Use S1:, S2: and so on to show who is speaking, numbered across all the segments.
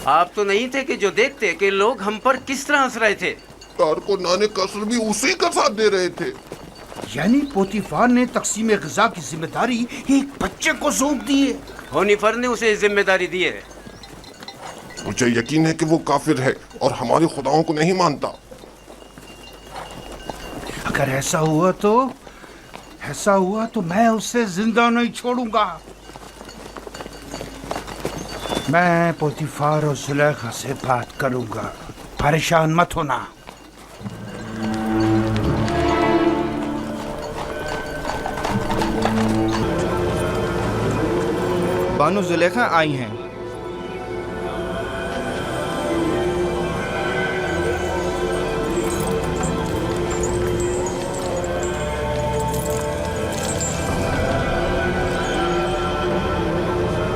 S1: آپ تو نہیں تھے کہ جو دیکھتے کہ لوگ ہم پر کس طرح ہنس رہے تھے.
S2: کارکنان قصر بھی اسی کا ساتھ دے رہے تھے.
S3: یعنی پوتیفار نے تقسیم غذا کی ذمہ داری ایک بچے کو سونپ دی ہے.
S1: ہونیفر نے اسے ذمہ داری دی ہے.
S2: مجھے یقین ہے کہ وہ کافر ہے اور ہمارے خداؤں کو نہیں مانتا.
S3: اگر ایسا ہوا تو میں اسے زندہ نہیں چھوڑوں گا. میں پوتیفار اور زلیخا سے بات کروں گا، پریشان مت ہونا.
S4: بانو زلیخا آئی ہیں.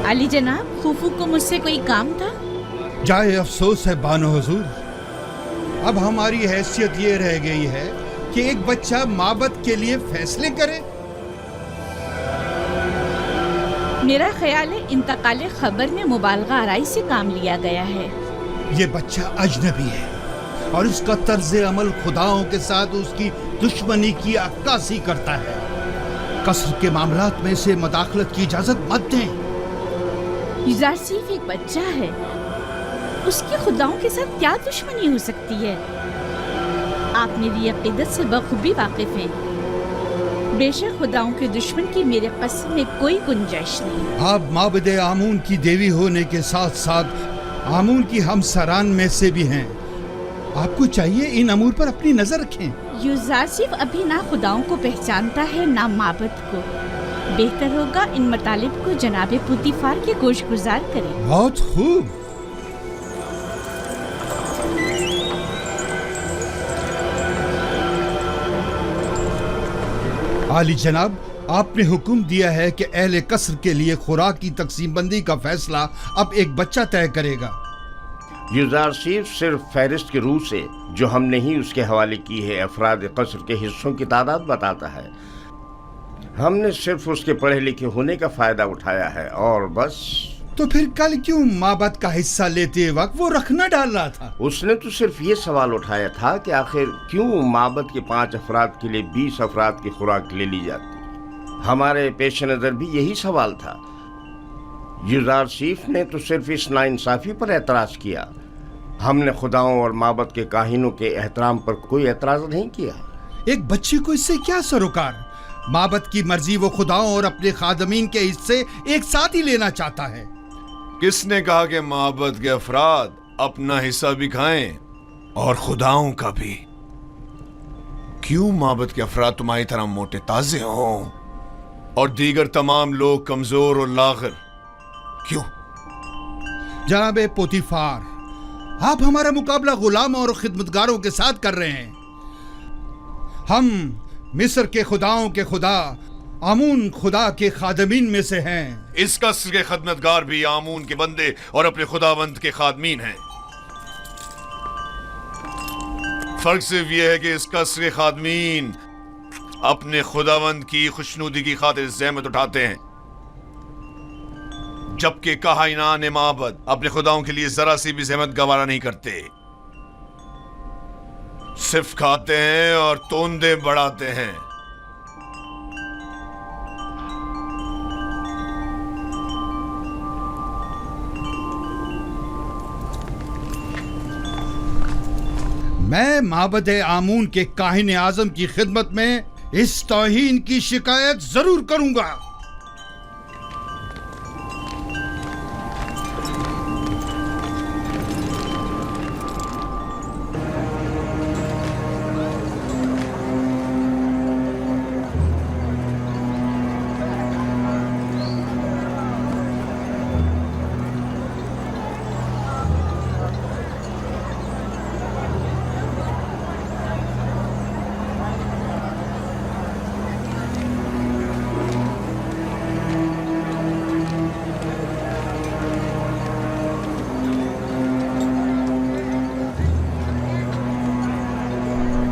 S5: علی جناب، پھوپھو کو مجھ سے کوئی کام تھا؟
S6: جائے افسوس ہے بانو حضور، اب ہماری حیثیت یہ رہ گئی ہے کہ ایک بچہ معبد کے لیے فیصلے کرے.
S5: میرا خیال ہے انتقال خبر میں مبالغہ آرائی سے کام لیا گیا ہے.
S6: یہ بچہ اجنبی ہے اور اس کا طرز عمل خداؤں کے ساتھ اس کی دشمنی کی عکاسی کرتا ہے. قصر کے معاملات میں اسے مداخلت کی اجازت مت دیں.
S5: یوزارسیف ایک بچہ ہے، اس کی خداؤں کے ساتھ کیا دشمنی ہو سکتی ہے؟ آپ میری عقیدت سے بخوبی واقف ہیں. بے شک خداؤں کے دشمن کی میرے قصر میں کوئی گنجائش نہیں.
S6: آپ معبد آمون کی دیوی ہونے کے ساتھ ساتھ آمون کی ہمسران میں سے بھی ہیں. آپ کو چاہیے ان امور پر اپنی نظر رکھیں.
S5: یوزارسیف ابھی نہ خداؤں کو پہچانتا ہے نہ معبد کو. بہتر ہوگا ان مطالب کو جناب پوتیفار کے گوش گزار کریں.
S6: بہت خوب. عالی جناب، آپ نے حکم دیا ہے کہ اہل قصر کے لیے خوراک کی تقسیم بندی کا فیصلہ اب ایک بچہ طے کرے گا.
S7: یوزارسیف صرف فہرست کے روح سے جو ہم نے ہی اس کے حوالے کی ہے افراد قصر کے حصوں کی تعداد بتاتا ہے. ہم نے صرف اس کے پڑھے لکھے ہونے کا فائدہ اٹھایا ہے اور بس.
S6: تو پھر کل کیوں معبد کا حصہ لیتے وقت وہ رکھنا ڈال رہا تھا؟
S7: اس نے تو صرف یہ سوال اٹھایا تھا کہ آخر کیوں معبد کے 5 افراد کے لیے 20 افراد کی خوراک لے لی جاتی. ہمارے پیش نظر بھی یہی سوال تھا. یوزارسیف نے تو صرف اس ناانصافی پر اعتراض کیا. ہم نے خداؤں اور معبد کے کاہنوں کے احترام پر کوئی اعتراض نہیں کیا.
S6: ایک بچے کو اس سے کیا سروکار؟ معبد کی مرضی وہ خداؤں اور اپنے خادمین کے حصے ایک ساتھ ہی لینا چاہتا ہے.
S8: کس نے کہا کہ معبد کے افراد اپنا حصہ بھی کھائیں اور خداؤں کا بھی؟ کیوں معبد کے افراد تمہاری طرح موٹے تازے ہوں اور دیگر تمام لوگ کمزور اور لاغر؟ کیوں؟
S6: جناب پوتیفار، آپ ہمارا مقابلہ غلاموں اور خدمتگاروں کے ساتھ کر رہے ہیں. ہم مصر کے خداؤں کے خدا آمون خدا کے خادمین میں سے ہیں.
S8: اس قصر کے خدمتگار بھی آمون کے بندے اور اپنے خداوند کے خادمین ہیں. فرق صرف یہ ہے کہ اس قصر کے خادمین اپنے خداوند کی خوشنودی کی خاطر زحمت اٹھاتے ہیں، جبکہ کاہنان معبد اپنے خداؤں کے لیے ذرا سی بھی زحمت گوارا نہیں کرتے. صرف کھاتے ہیں اور توندے بڑھاتے ہیں.
S6: میں معبد آمون کے کاہن اعظم کی خدمت میں اس توہین کی شکایت ضرور کروں گا.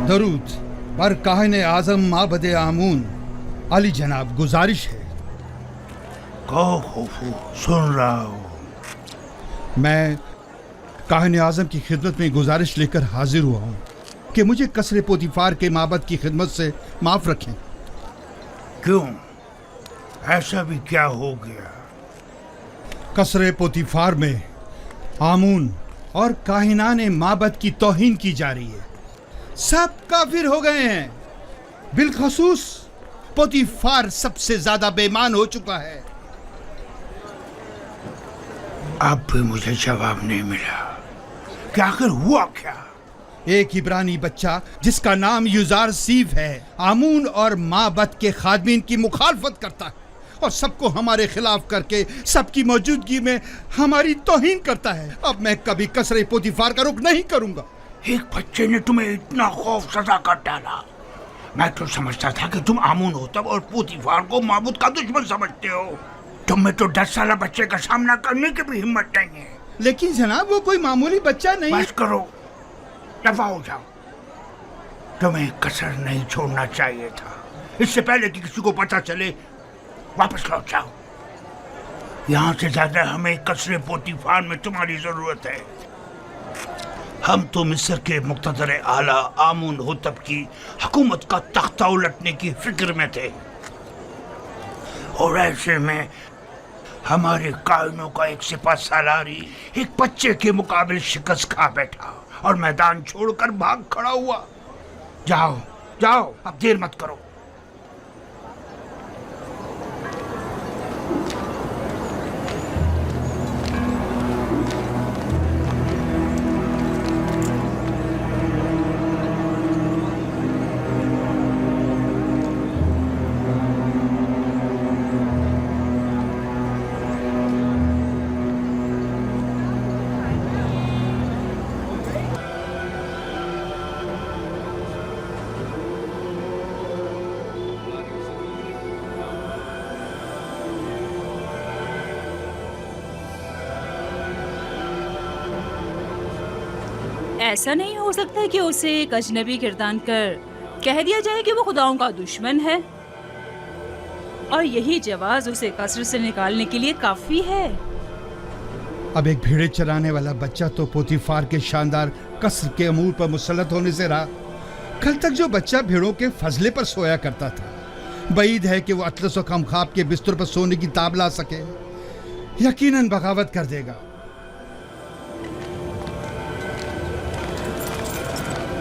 S6: درود پر کاہن اعظم معبد آمون. علی جناب، گزارش ہے.
S3: کہو خوفو، سن رہا ہوں.
S6: میں काहिन आजम की खिदमत में गुजारिश लेकर हाजिर हुआ हूँ कि मुझे कसर पोतीफार के माबद की खिदमत से माफ रखें।
S3: क्यों? ऐसा भी क्या हो गया?
S6: कसर पोतीफार में आमून और काहिनाने माबद की तौहीन की जा रही है। सब काफिर हो गए हैं। बिलखसूस पोतीफार सबसे ज्यादा बेईमान हो चुका है।
S3: अब भी मुझे जवाब नहीं मिला कि आखिर हुआ क्या?
S6: एक इब्रानी बच्चा जिसका नाम युजार सीफ है आमून और माबद के खादमीन की मुखालफत करता है और सबको हमारे खिलाफ करके सबकी मौजूदगी में हमारी तौहीन करता है। अब मैं कभी कसरे पोतीफार का रुख नहीं करूंगा।
S3: एक बच्चे ने तुम्हें इतना खौफ सजा कर डाला। मैं तो समझता था कि तुम आमून होतब और पोतीफार को माबूद का दुश्मन समझते हो। तुम में तो 10 साल बच्चे का सामना करने की भी हिम्मत नहीं है।
S6: लेकिन जनाब वो कोई मामूली बच्चा नहीं।
S3: बस करो, दफा हो जाओ। तुम्हें कसर नहीं छोड़ना चाहिए था। इससे पहले कि किसी को पता चले वापस लौट जाओ। यहाँ से ज्यादा हमें कसरे पोतीफार में तुम्हारी जरूरत है। हम तो मिस्र के मुक्तदर आला आमून होतब की हुकूमत का तख्ता उलटने की फिक्र में थे और ऐसे में हमारे कायनों का एक सिपा सालारी एक बच्चे के मुकाबले शिकस्त खा बैठा और मैदान छोड़कर भाग खड़ा हुआ। जाओ जाओ, अब देर मत करो।
S9: ऐसा नहीं हो सकता कि उसे एक अजनबी गिरदान कर कह दिया जाए कि वो खुदाओं का दुश्मन है और यही जवाज उसे कसर से निकालने के लिए काफी है।
S6: अब एक भेड़े चराने वाला बच्चा तो पोतीफार के शानदार कसर के अमूर पर मुसल्लत होने से रहा। कल तक जो बच्चा भेड़ों के फजले पर सोया करता था, बईद है कि वो अतलस व खमखाब के बिस्तर पर सोने की ताब ला सके। यकीनन बगावत कर देगा।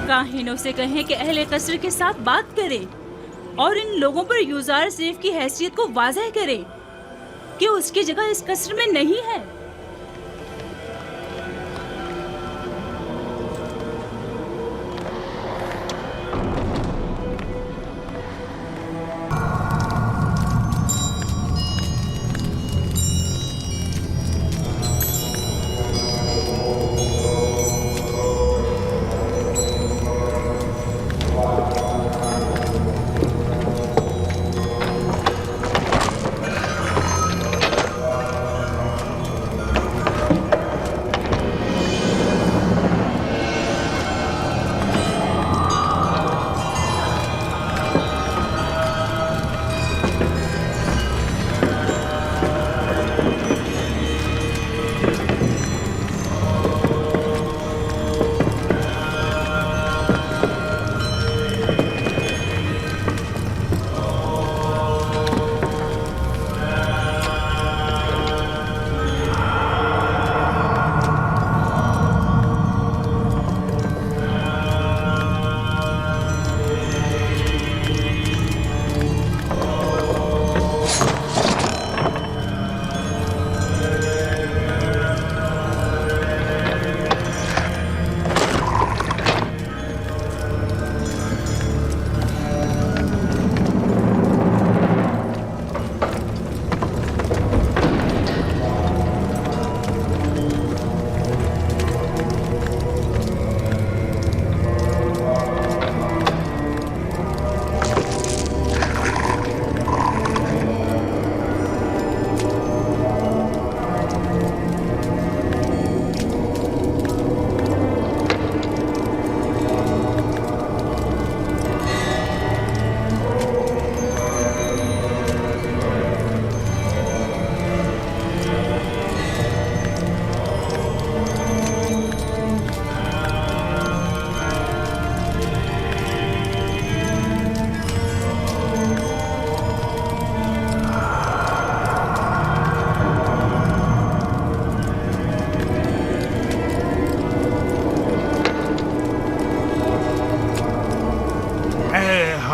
S9: काहिनों से कहें कि अहले कसर के साथ बात करें और इन लोगों पर युजार सीफ की हैसियत को वाज़ह करें कि उसकी जगह इस कसर में नहीं है।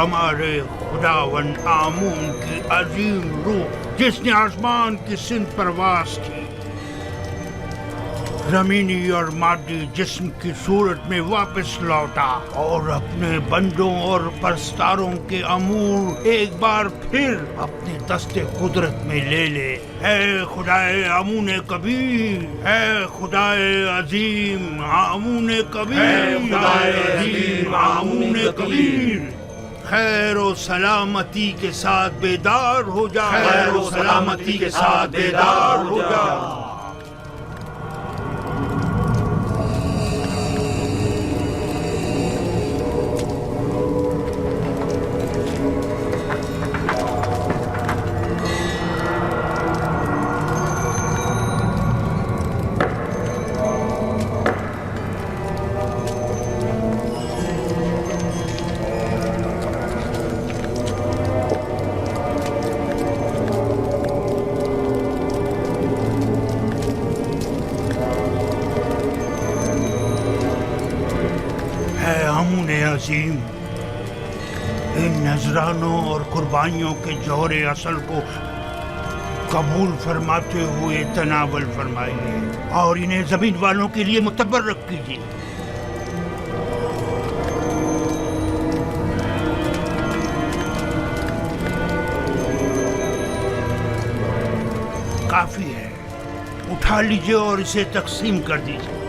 S3: ہمارے خداوند آمون کی عظیم روح جس نے آسمان کی سمت پرواز کی، زمینی اور مادی جسم کی صورت میں واپس لوٹا اور اپنے بندوں اور پرستاروں کے امور ایک بار پھر اپنے دست قدرت میں لے لے۔ اے خدائے آمون کبیر، اے خدائے عظیم آمون کبیر، اے خدائے عظیم آمون کبیر، خیر و سلامتی کے ساتھ بیدار ہو جا، خیر و سلامتی کے ساتھ بیدار ہو جا۔ عظیم، ان نذرانوں اور قربانیوں کے جوہر اصل کو قبول فرماتے ہوئے تناول فرمائیے اور انہیں زمین والوں کے لیے متبرک کیجیے۔ کافی ہے، اٹھا لیجیے اور اسے تقسیم کر دیجیے۔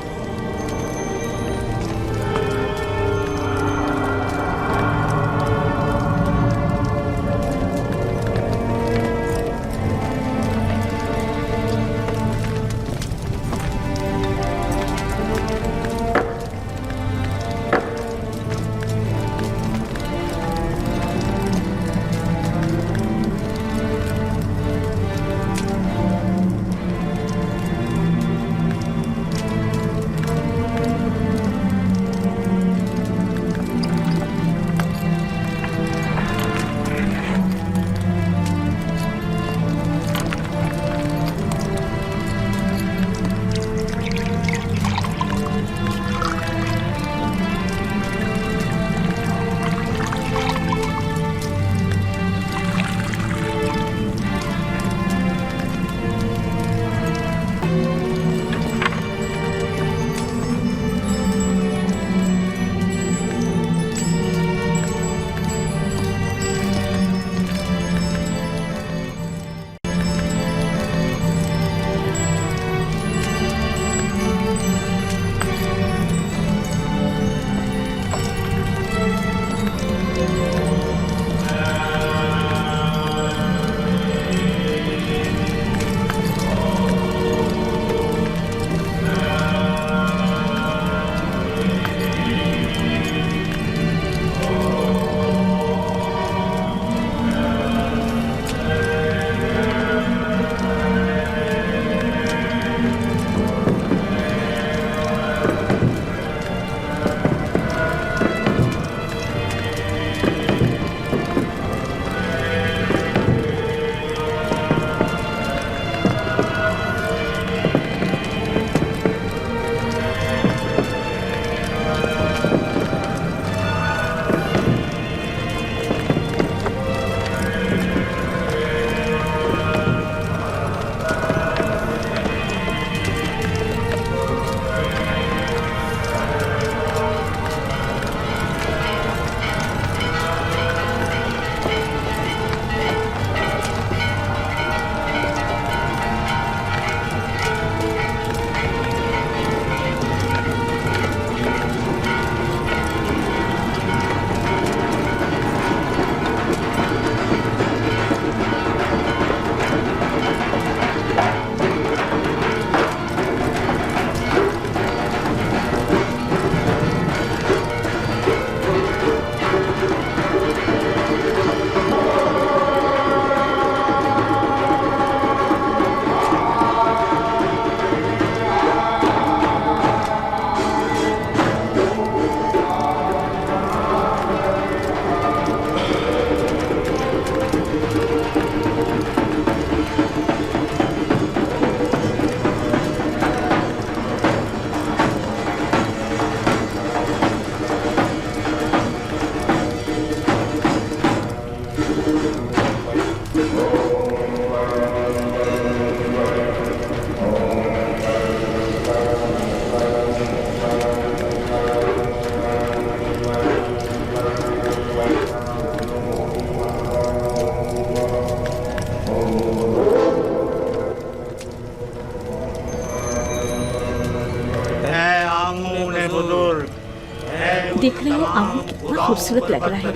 S5: देख रहे हो आमून कितना खूबसूरत लग रहा है,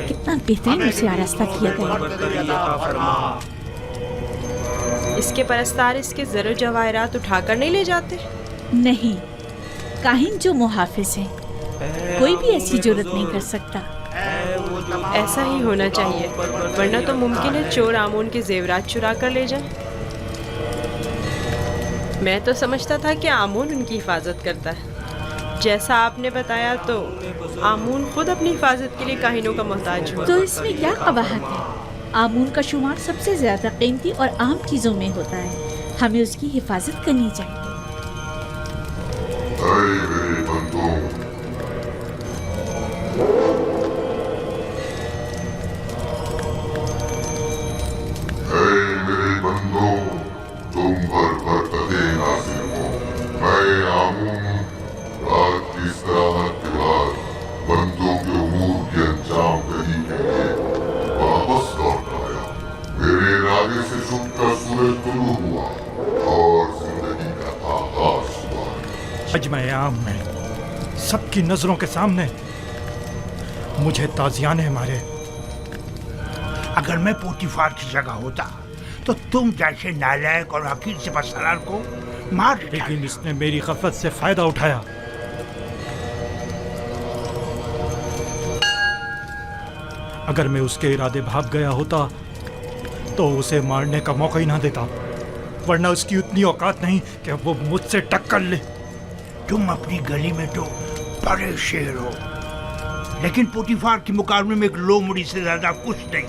S5: कितना बेहतरीन उसे आरास्ता किया गया।
S10: इसके परस्तार इसके ज़र जवाहरात उठाकर नहीं ले जाते?
S5: नहीं, काहिन जो मुहाफिज हैं, कोई भी ऐसी जुर्रत नहीं कर सकता।
S10: ऐसा ही होना चाहिए, वरना तो मुमकिन है चोर आमून के जेवरात चुरा कर ले जाए। मैं तो समझता था कि आमून उनकी हिफाजत करता है। जैसा आपने बताया तो आमून खुद अपनी हिफाजत के लिए काहिनों का मोहताज हुआ।
S5: तो इसमें क्या कबाहत है? आमून का शुमार सबसे ज्यादा कीमती और अहम चीजों में होता है, हमें उसकी हिफाजत करनी चाहिए।
S2: तुम पर बरकतें नाज़िल हो। मैं आमून रात की इस्तराहत के बाद बंदों के उमूर के अंजाम दही के लिए वापस लौट आया। मेरे इरादे से छुपकर सूरज तुलू हुआ और जिंदगी का आगाज हुआ।
S11: अजमयाम में सबकी नजरों के सामने मुझे ताजियाने मारे।
S3: अगर मैं पोतीफार की जगह होता तो तुम जैसे नालायक और हकीर सिपहसालार को मार देता।
S11: लेकिन इसने मेरी गफलत से फायदा उठाया। अगर मैं उसके इरादे भाग गया होता तो उसे मारने का मौका ही ना देता, वरना उसकी उतनी औकात नहीं कि वो मुझसे टक्कर ले।
S3: तुम अपनी गली में तो बड़े शेर हो, लेकिन पोतीफार के मुकाबले में एक लोमड़ी से ज्यादा कुछ नहीं।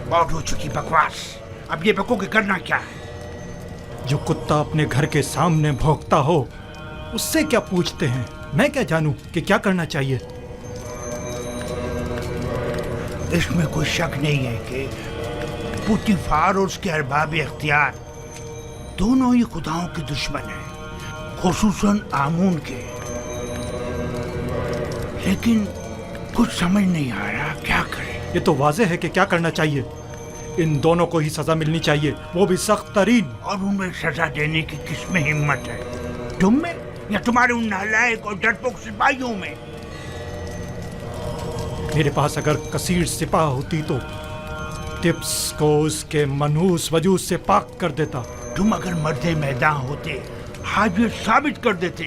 S3: बहुत हो चुकी बकवास, अब ये बकोगे करना क्या है?
S11: जो कुत्ता अपने घर के सामने भौंकता हो उससे क्या पूछते हैं? मैं क्या जानूं कि क्या करना चाहिए?
S3: इसमें कोई शक नहीं है कि पोतीफार और उसके अरबाब इख्तियार दोनों ही खुदाओं के दुश्मन हैं, खुसूसन आमून के। लेकिन कुछ समझ नहीं आ रहा क्या करें।
S11: ये तो वाज़ेह है कि क्या करना चाहिए। इन दोनों को ही सजा मिलनी चाहिए, वो भी सख्त तरीन।
S3: और उन्हें सजा देने की किसमें हिम्मत है? तुम में या तुम्हारे उन नालायक और डरपोक सिपाहियों में?
S11: मेरे पास अगर कसीर सिपाह होती तो टिप्स को उसके मनहूस वजूद से पाक कर देता।
S3: तुम अगर मर्दे मैदान होते आज ये साबित कर देते।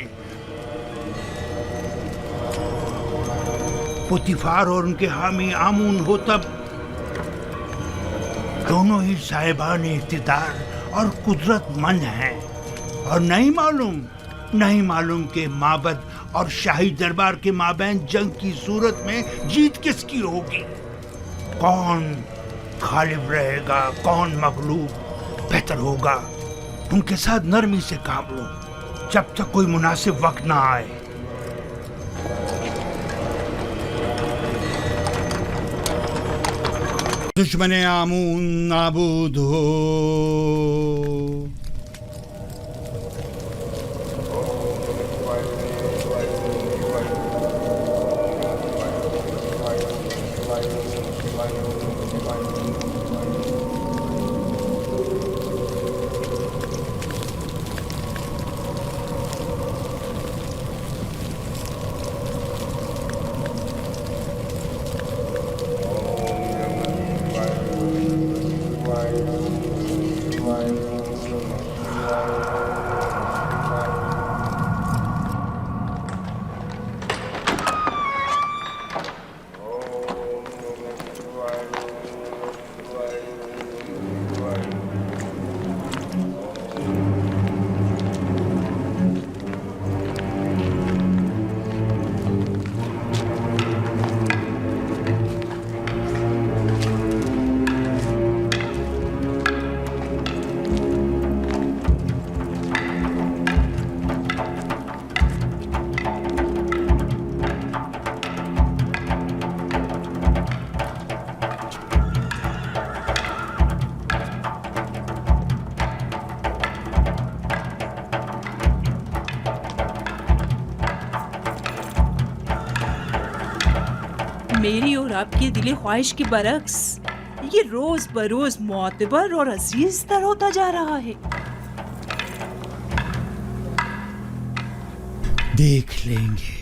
S3: पोतीफार और उनके हामी आमून हो तब दोनों ही साहिबान इख्तिदार और कुदरतमंद हैं, और नहीं मालूम कि माबद और शाही दरबार के माबैन जंग की सूरत में जीत किसकी होगी। कौन गालिब रहेगा, कौन मगलूब? बेहतर होगा उनके साथ नरमी से काम लो जब तक कोई मुनासिब वक्त ना आए।
S6: दुश्मन आमून नाबूद हो।
S9: मेरी और आपकी दिली ख्वाहिश की बरक्स ये रोज बरोज मोतबर और अजीज तर होता जा रहा है।
S3: देख लेंगे।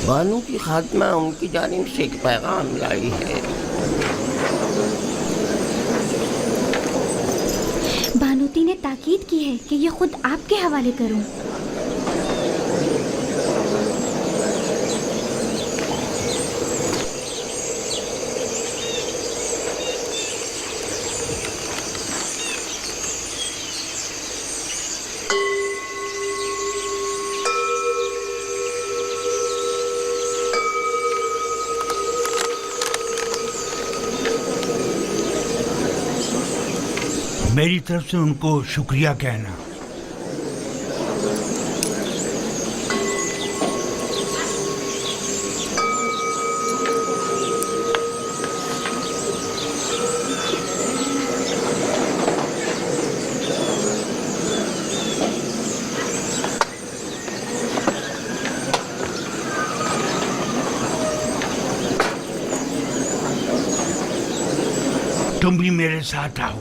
S7: बानू की खात्मा उनकी जानिब से एक पैगाम लाई है।
S12: बानूती ने ताकीद की है कि ये खुद आपके हवाले करूं।
S3: मेरी तरफ से उनको शुक्रिया कहना। तुम भी मेरे साथ आओ।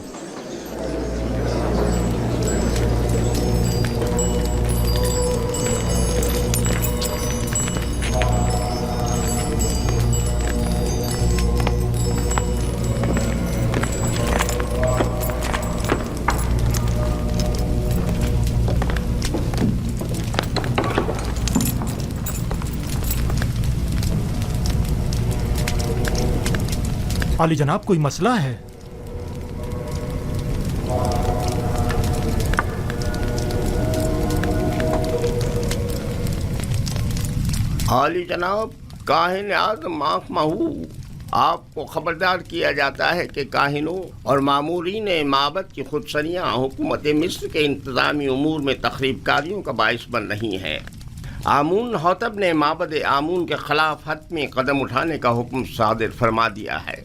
S11: आली जनाब, कोई मसला है?
S7: आली जनाब, काहिन आज़म आँख महू, आपको खबरदार किया जाता है कि काहिनों और मामूरीन माबद की खुदसरियाँ हुकूमत मिस्र के इंतज़ामी उमूर में तखरीबकारियों का बाइस बन रही हैं। आमून हौतब ने माबद आमून के खिलाफ हतमी कदम उठाने का हुक्म सादिर फरमा दिया है।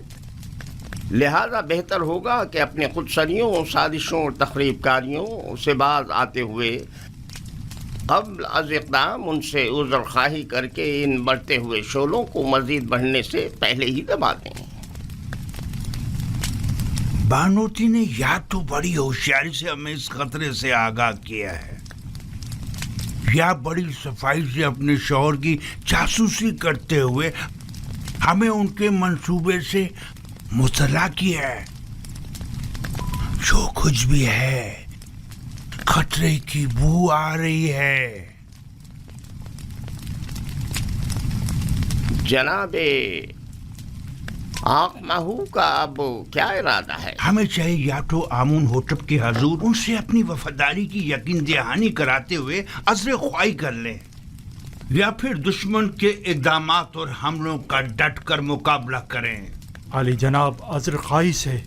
S7: लिहाजा बेहतर होगा कि अपने खुदसरियों, साजिशों और तखरीबकारियों से बाज आते हुए क़ब्ल अज़ इक़दाम उनसे उज़्र ख़्वाही करके इन बढ़ते हुए शोलों को मज़ीद बढ़ने से पहले ही दबा दें।
S3: बानूती ने या तो बड़ी होशियारी से हमें इस खतरे से आगाह किया है, या बड़ी सफाई से अपने शौहर की जासूसी करते हुए हमें उनके मंसूबे से मुतला किया है। जो कुछ भी है, खतरे की बू आ रही है।
S7: जनाबे आँख महू का अब क्या इरादा है?
S3: हमें चाहिए या तो आमून होटब के हजूर उनसे अपनी वफादारी की यकीन दहानी कराते हुए अज़्र ख्वाही कर लें, या फिर दुश्मन के इक़दामात और हमलों का डट कर मुकाबला करें।
S11: आली जनाब, अज़्र ख़्वाही से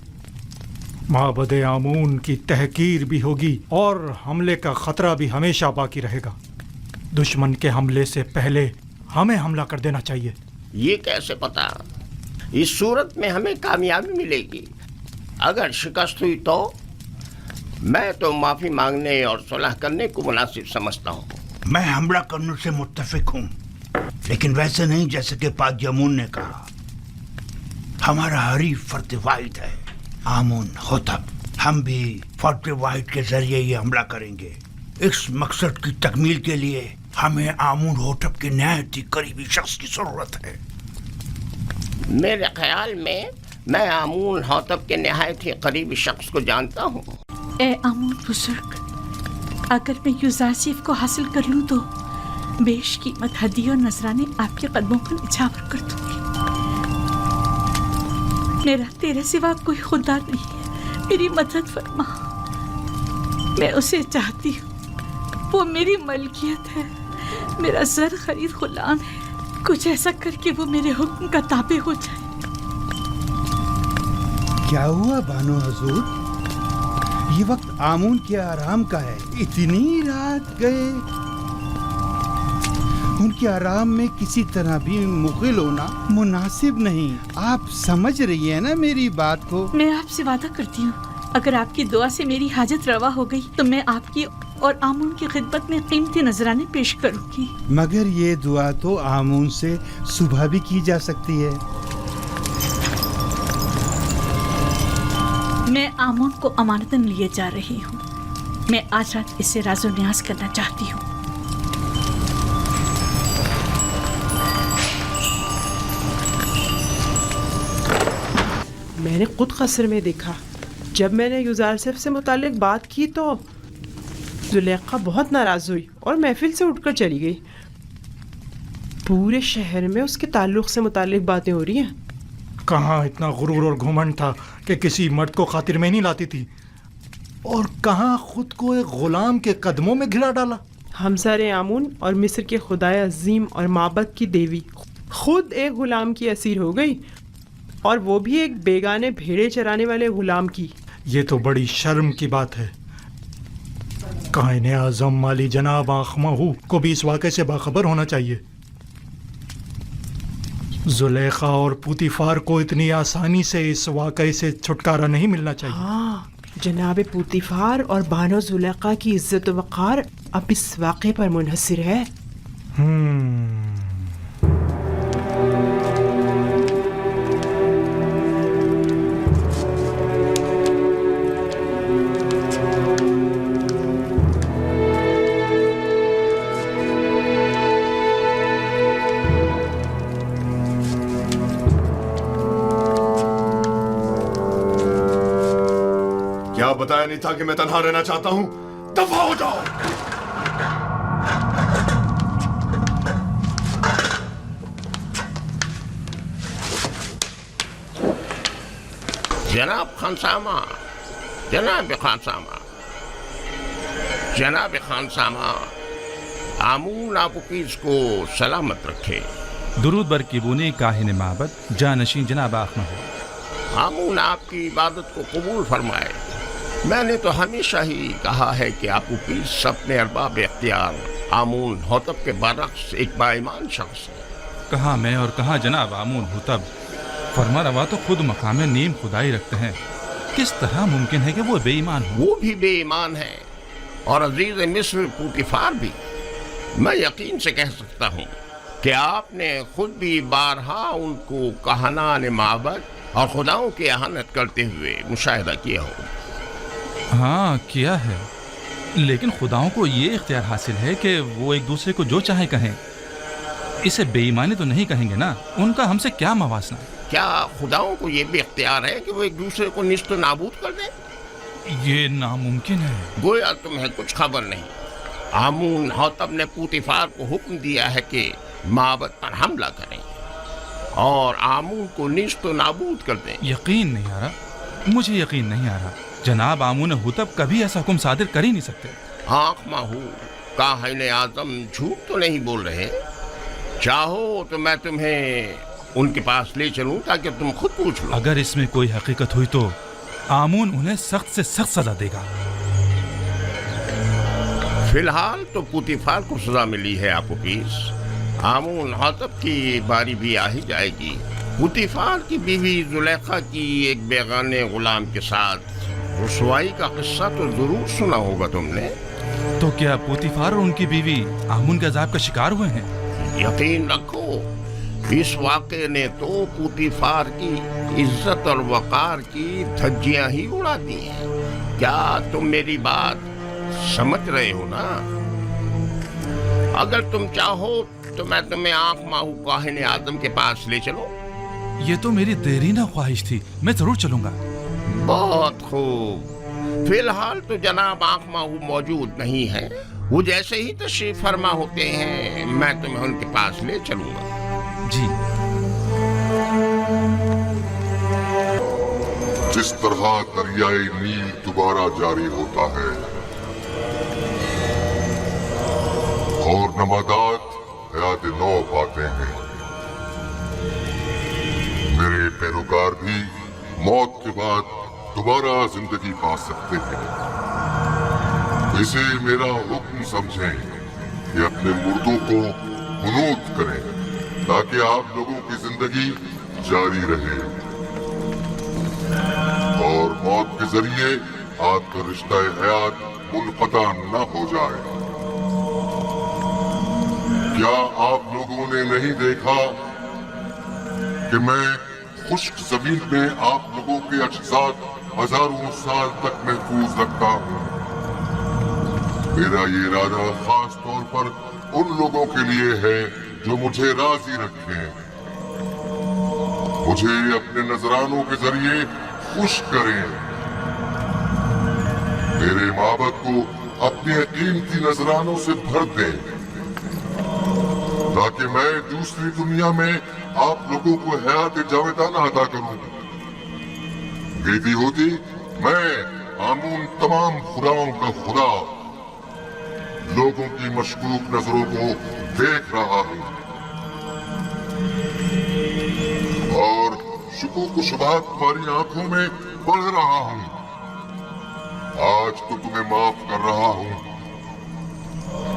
S11: माबद आमून की तहकीर भी होगी और हमले का ख़तरा भी हमेशा बाकी रहेगा। दुश्मन के हमले से पहले हमें हमला कर देना चाहिए।
S7: ये कैसे पता? इस सूरत में हमें कामयाबी मिलेगी। अगर शिकस्त हुई तो मैं तो माफ़ी मांगने और सुलह करने को मुनासिब समझता हूँ।
S3: मैं हमला करने से मुत्तफिक हूँ, लेकिन वैसे नहीं जैसे कि पाक यमून ने कहा। हमारा हरीफ फर्द वाहिद है आमून होतब। हम भी फर्द वाहिद के जरिए ये हमला करेंगे। इस मकसद की तकमील के लिए हमें आमून होतब के नहायत ही करीबी शख्स की जरूरत है।
S7: मेरे ख्याल में मैं आमून होतब के नहायत ही करीबी शख्स को जानता हूँ।
S5: ए आमून बुजुर्ग, अगर मैं यूज़ारसीफ को हासिल कर लूँ तो बेश कीमत हदिया और नजराने आपके कदमों पर निछावर कर दूंगी। मेरा तेरे सिवा कोई खुदा नहीं है, मेरी मदद फरमा। मैं उसे चाहती हूँ, वो मेरी मलकियत है, मेरा ज़र खरीद गुलाम है। कुछ ऐसा करके वो मेरे हुक्म का ताबे हो जाए।
S6: क्या हुआ बानो हजूर? ये वक्त आमून के आराम का है। इतनी रात गए, उनके आराम में किसी तरह भी मुग़िल होना मुनासिब नहीं। आप समझ रही है ना मेरी बात को?
S5: मैं आपसे वादा करती हूँ, अगर आपकी दुआ से मेरी हाजत रवा हो गई तो मैं आपकी और आमून की खिदमत में कीमती नजराने पेश करूँगी।
S6: मगर ये दुआ तो आमून से सुबह भी की जा सकती है।
S5: मैं आमून को अमानतन लिए जा रही हूँ। मैं आज रात इससे राज़ो न्याज करना चाहती हूँ।
S10: मैंने खुद कस्र में देखा, जब मैंने युजार साहब से मुतालिक बात की तो जुलेखा बहुत नाराज़ हुई और महफिल से उठकर चली गई। पूरे शहर में उसके ताल्लुक़ से मुतालिक बातें हो रही हैं।
S11: कहाँ इतना गुरूर और घुमंड था कि किसी मर्द को खातिर में नहीं लाती थी, और कहाँ खुद को एक गुलाम के कदमों में घिरा डाला।
S10: हमसारे आमून और मिस्र के खुदाए अजीम और माबद की देवी खुद एक गुलाम की असीर हो गई, और वो भी एक बेगाने भेड़े चराने वाले गुलाम की।
S11: ये तो बड़ी शर्म की बात है। कायने आज़म माली जनाब आखमाहू को भी इस वाक़े से बाखबर होना चाहिए। जुलेखा और पुतीफार को इतनी आसानी से इस वाक़े से छुटकारा नहीं मिलना चाहिए।
S10: हाँ, जनाब पुतीफार और बानो जुलेखा की इज्जत व वक़ार अब इस वाक़े पर मुनहसर है।
S8: क्या बताया नहीं था कि मैं तन्हा रहना चाहता हूं? दफा हो जाओ।
S7: जनाब खानसामा, जनाब खानसामा, जनाब खानसामा, आमून आपुकीज को सलामत रखे।
S13: दुरूद बर किबूने काहिन माबद जानशीन जनाब आखमा हो।
S7: आमून आपकी इबादत को कबूल फरमाए। मैंने तो हमेशा ही कहा है कि आपुकीज अपने अरबाब इख्तियार आमून होतब के बरक्स एक बाईमान शख्स है।
S13: कहाँ मैं और कहाँ जनाब आमून होतब, फरमा रवा तो खुद मकाम नीम खुदाई रखते हैं। किस तरह मुमकिन है कि वो बेईमान हो?
S7: वो भी बेईमान है और अजीज मिस्र पुतीफार भी। मैं यकीन से कह सकता हूँ कि आपने खुद भी बारहा उनको कहानान माबद और खुदाओं की अहानत करते हुए मुशाहिदा किया हो।
S13: हाँ किया है, लेकिन खुदाओं को ये इख्तियार हासिल है कि वो एक दूसरे को जो चाहे कहें। इसे बेईमानी तो नहीं कहेंगे ना? उनका हमसे क्या मवासना?
S7: क्या खुदाओं को ये भी इख्तियार है कि वो एक दूसरे को निस्त नाबूद कर दें?
S13: ये नामुमकिन है।
S7: गोया तुम्हें कुछ खबर नहीं। आमून होतब ने पुतीफार को हुक्म दिया है कि माबद पर हमला करें और आमून को निस्त नाबूद कर दें।
S13: यकीन नहीं आ रहा, मुझे यकीन नहीं आ रहा। जनाब आमून हुतब कभी ऐसा हुक्म सादिर कर ही नहीं सकते।
S7: आँख माहू काहिन आज़म झूठ तो नहीं बोल रहे। चाहो तो मैं तुम्हें उनके पास ले चलूं ताकि तुम खुद पूछ लो।
S13: अगर इसमें कोई हकीकत हुई तो आमून उन्हें सख्त से सख्त सजा देगा।
S7: फिलहाल तो पुतीफार को सजा मिली है आपुकीस। आमून होतब की बारी भी आ ही जाएगी। पुतीफार की बीवी जुलेखा की एक बेगाने गुलाम के साथ रुसवाई का किस्सा तो जरूर सुना होगा तुमने।
S13: तो क्या पुतीफार और उनकी बीवी आमून के अजाब का शिकार हुए हैं?
S7: यकीन रखो, इस वाक़े ने तो पुतीफार की इज्जत और वक़ार की धज्जियां ही उड़ा दी हैं। क्या तुम मेरी बात समझ रहे हो ना? अगर तुम चाहो तो मैं तुम्हें आँख माहू काहिन आज़म के पास ले चलो।
S13: ये तो मेरी देरीना ख्वाहिश थी, मैं जरूर चलूंगा।
S7: बहुत खूब। फिलहाल तो जनाब आँख माहू मौजूद नहीं है। वो जैसे ही तशरीफ फरमा होते हैं मैं तुम्हें उनके पास ले चलूंगा।
S13: जी।
S2: जिस तरह दरियाए नील दोबारा जारी होता है और नबातात हयात नौ पाते हैं, मेरे पैरोकार भी मौत के बाद दोबारा जिंदगी पा सकते हैं। इसे मेरा हुक्म समझें कि अपने मुर्दों को हुनूद करें ताकि आप लोगों की जिंदगी जारी रहे और मौत के जरिए आपका रिश्ता हयात मुनक़ता न हो जाए। क्या आप लोगों ने नहीं देखा कि मैं खुश्क जमीन में आप लोगों के अज्साद हजारों साल तक महफूज रखता हूँ। मेरा ये इरादा खास तौर पर उन लोगों के लिए है जो मुझे राजी रखें, मुझे अपने नजरानों के जरिए खुश करें, मेरे माबद को अपने कीमती नजरानों से भर दें ताकि मैं दूसरी दुनिया में आप लोगों को हयात जावेदाना अता करूं। बेटी होती मैं आमून तमाम खुदाओं का खुदा लोगों की मशकूक नजरों को देख रहा हूं और शुकूक शुबहात तुम्हारी आंखों में पढ़ रहा हूं। आज तो तुम्हें माफ कर रहा हूं,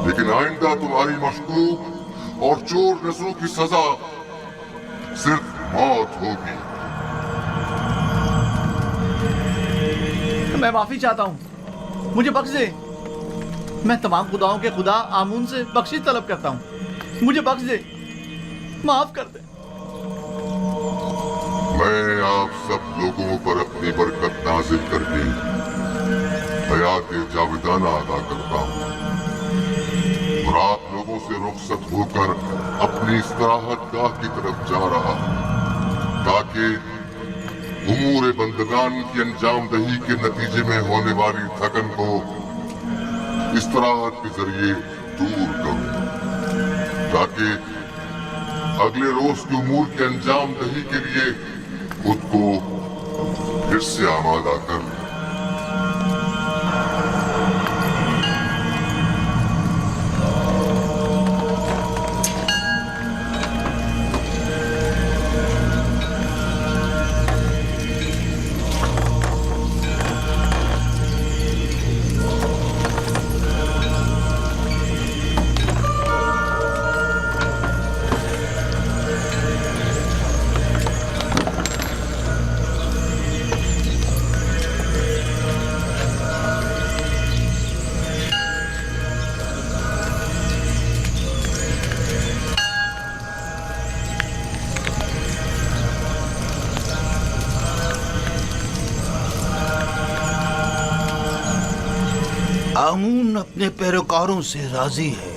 S2: लेकिन आइंदा तुम्हारी मशकूक और चोर नजरों की सजा सिर्फ मौत होगी।
S14: मैं माफी चाहता हूँ, मुझे बख्श दे। मैं तमाम खुदाओं के खुदा आमून से बख्शिश तलब करता हूँ, मुझे बख्श दे, माफ कर दे।
S2: मैं आप सब लोगों पर अपनी बरकत नाज़िल करके हयात जावेदाना अदा करता हूँ और आप लोगों से रुखसत होकर अपनी इस्तराहत गाह की तरफ जा रहा हूँ ताकि उमूर बंदगान की अंजाम दही के नतीजे में होने वाली थकन को इस्तराहत के जरिए दूर करूं ताकि अगले रोज के उमूर के अंजाम दही के लिए खुद को फिर से आमादा कर लूं।
S3: आमून अपने पैरोकारों से राजी है।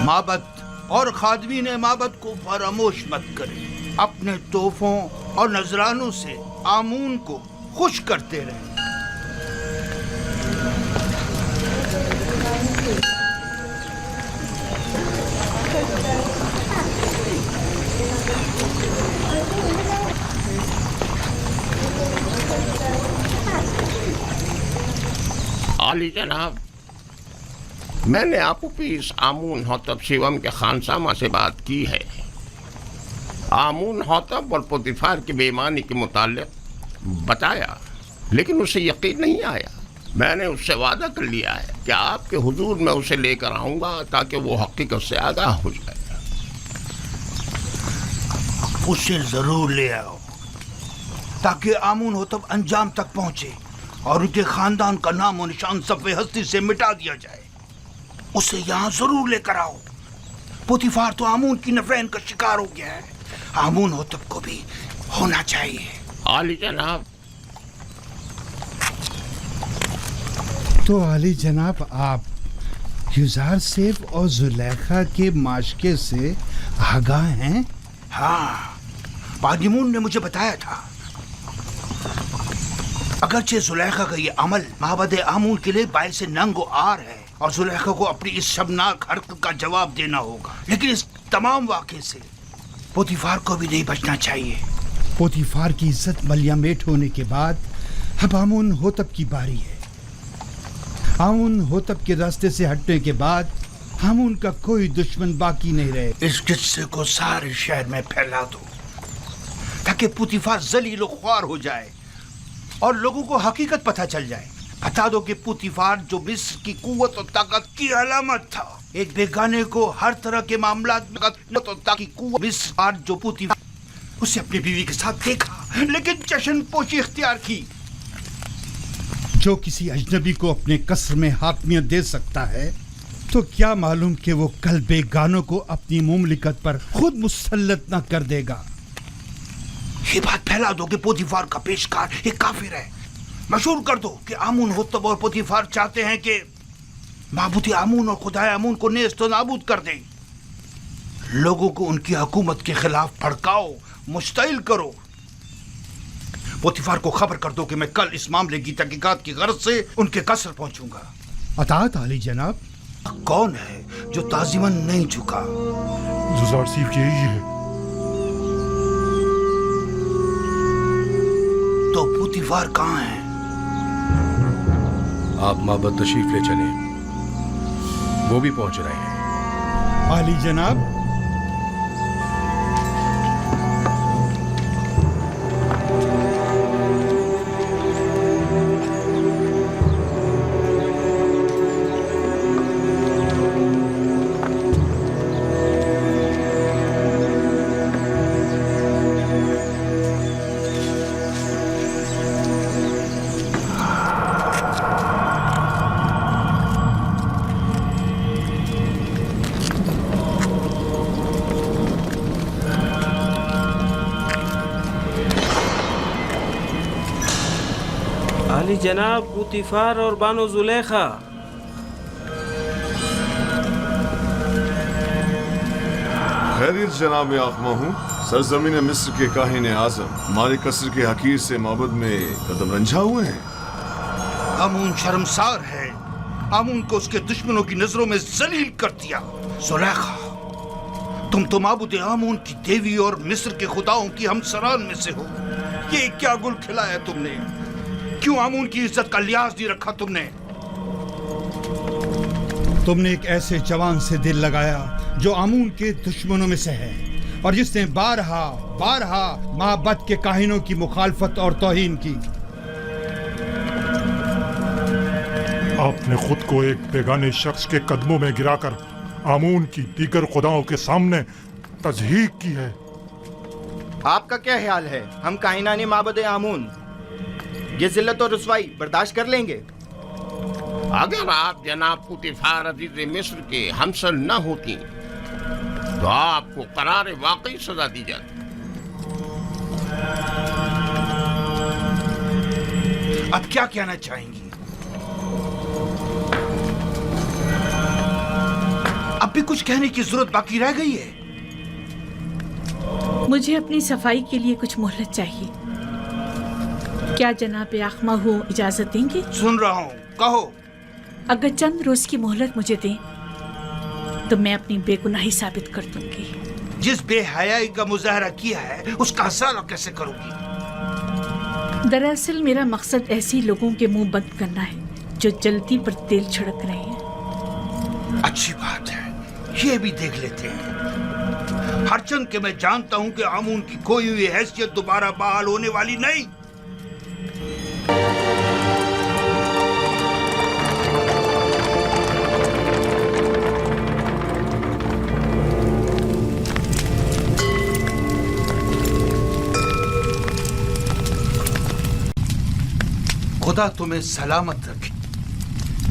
S3: माबद और खादमीन माबद को फरामोश मत करें। अपने तोहफों और नजरानों से आमून को खुश करते रहें।
S7: आली जनाब, मैंने आपुपीस आमून हौतब शिवम के खानसामा से बात की है। आमून हौतब और पोतीफार की बेईमानी के मुताल्लिक बताया, लेकिन उसे यकीन नहीं आया। मैंने उससे वादा कर लिया है कि आपके हुजूर में उसे लेकर आऊँगा ताकि वो हकीकत से आगाह हो जाए।
S3: उसे जरूर ले आओ ताकि आमून हौतब अंजाम तक पहुँचे और उनके खानदान का नाम और निशान सफ़े हस्ती से मिटा दिया जाए। उसे यहाँ जरूर लेकर आओ। पोतीफार तो आमून की नफरत का शिकार हो गया है, आमून हौतब को भी होना चाहिए।
S7: आली जनाब।
S6: तो आली जनाब, आप युजार सेफ और जुलेखा के माशके से आगाह हैं?
S3: हाँ, बादिमून ने मुझे बताया था। अगरचे जुलेखा का ये अमल माबद आमून के लिए बाइस नंगो आर है और जुलेखा को अपनी इस शर्मनाक हरकत का जवाब देना होगा, लेकिन इस तमाम वाक़े से पोतीफार को भी नहीं बचना चाहिए।
S6: पोतीफार की इज्जत मलियामेट होने के बाद अब आमून हौतब की बारी है। आमून हौतब के रास्ते से हटने के बाद आमून का कोई दुश्मन बाकी नहीं रहे।
S3: इस किस्से को सारे शहर में फैला दो ताकि पोतीफार जलील ख्वार हो जाए और लोगों को हकीकत पता चल जाए। बता दो कि पुतीफार जो मिस्र की कुव्वत और ताकत की अलामत था, एक बेगाने को हर तरह के मामलात में मिस्र जो पुतीफार उसे अपनी बीवी के साथ देखा लेकिन जश्न पोशी इख्तियार की।
S6: जो किसी अजनबी को अपने कसर में हाकमियत दे सकता है तो क्या मालूम कि वो कल बेगानों को अपनी मुमलिकत पर खुद मुसल्लत न कर देगा।
S3: ये बात फैला दो कि पोतीफार का पेशकार एक काफिर है। मशहूर कर दो कि आमून हुत्तब और पोतीफार चाहते हैं कि माबूद आमून और खुदाए आमून को नेस्त व नाबूद कर दें। लोगों को उनकी हुकूमत के खिलाफ भड़काओ, मुश्तइल करो। पोतीफार को खबर कर दो कि मैं कल इस मामले की तहकीकात की गर्ज से उनके कसर पहुंचूंगा।
S6: अतात आली जनाब।
S3: कौन है जो ताजिमन नहीं झुका?
S11: जुजारसीफ यही है।
S3: तो पोतीफार कहाँ है?
S15: आप माबद तशरीफ ले चले, वो भी पहुंच रहे हैं।
S6: आली जनाब।
S16: आली जनाब, पुतीफार और बानो जुलेखा।
S8: खैरियत जनाब आखमा हूँ। सरजमीन मिस्र के काहिन आजम हमारे कसर के हकीर से माबद में कदम रंझा हुए हैं।
S3: आमून शर्मसार है। आमून को उसके दुश्मनों की नजरों में जलील कर दिया। जुलेखा, तुम तो माबूद आमून की देवी और मिस्र के खुदाओं की हमसरान में से हो। ये क्या गुल खिलाया तुमने? क्यों आमून की इज्जत का लिहाज नहीं रखा तुमने?
S6: तुमने एक ऐसे जवान से दिल लगाया जो आमून के दुश्मनों में से है और जिसने बारहा बारहा माबद के काहिनों की मुखालफत और तौहीन की।
S11: आपने खुद को एक बेगाने शख्स के कदमों में गिराकर आमून की दीगर खुदाओं के सामने तज़हीक की है।
S4: आपका क्या ख्याल है, हम काहिनाने माबद आमून ये जिल्लत और रुसवाई बर्दाश्त कर लेंगे?
S7: अगर आप जनाब पुतीफार अजीज मिस्र के हमसर न होती तो आपको करार वाकई सजा दी जाती।
S3: अब क्या कहना चाहेंगी? अब भी कुछ कहने की जरूरत बाकी रह गई है?
S5: मुझे अपनी सफाई के लिए कुछ मोहलत चाहिए। क्या जनाब आखमा हो इजाजत देंगे?
S3: सुन रहा हूँ, कहो।
S5: अगर चंद रोज की मोहलत मुझे दें तो मैं अपनी बेगुनाही साबित कर दूंगी।
S3: जिस बेहयाई का मुजाहरा किया है उसका हसाला कैसे करूंगी?
S5: दरअसल मेरा मकसद ऐसे लोगों के मुंह बंद करना है जो जल्दी पर तेल छिड़क रहे हैं।
S3: अच्छी बात है, ये भी देख लेते हैं। हरचंद के मैं जानता हूँ कि आमून की खोई हुई हैसियत दोबारा बहाल होने वाली नहीं। खुदा तुम्हें सलामत रखे।